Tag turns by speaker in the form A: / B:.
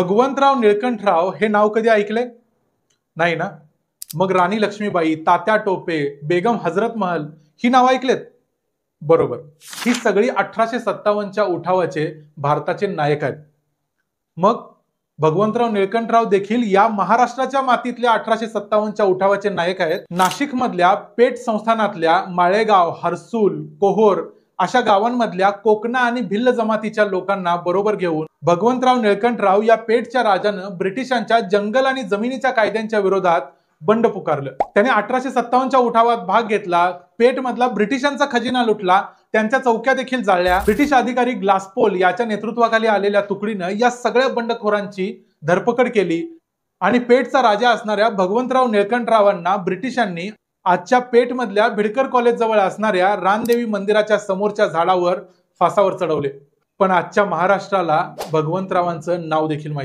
A: भगवंतराव निळकंठराव हे नाव कधी ऐकले नाही ना? मग राणी लक्ष्मीबाई, तात्या टोपे, बेगम हजरत महल ही नाव ऐकलेत? बरोबर, ही सगळी 1857च्या उठावाचे भारताचे नायक आहेत. मग भगवंतराव निळकंठराव देखील या महाराष्ट्राच्या मातीतल्या 1857च्या उठावाचे नायक आहेत. नाशिक मधल्या पेठ संस्थानातल्या माळेगाव, हर्सूल, कोहोर अशा गावांमधल्या कोकणा आणि भिल्ल जमातीच्या लोकांना बरोबर घेऊन भगवंतराव निळकंठराव या पेठच्या राजानं ब्रिटिशांच्या जंगल आणि जमिनीच्या कायद्यांच्या विरोधात बंड पुकारलं. त्याने 1857च्या उठावात भाग घेतला. पेठ मधला ब्रिटिशांचा खजिना लुटला, त्यांच्या चौक्या देखील जाळल्या. ब्रिटिश अधिकारी ग्लासपोल याच्या नेतृत्वाखाली आलेल्या तुकडीनं या सगळ्या बंडखोरांची धरपकड केली आणि पेठचा राजा असणाऱ्या भगवंतराव निळकंठरावांना ब्रिटिशांनी आजच्या पेठ मधल्या भिडकर कॉलेज जवळ असणाऱ्या रानदेवी मंदिराच्या समोरच्या झाडावर फासावर चढवले. पण आजच्या महाराष्ट्राला भगवंतरावांचं नाव देखील माहिती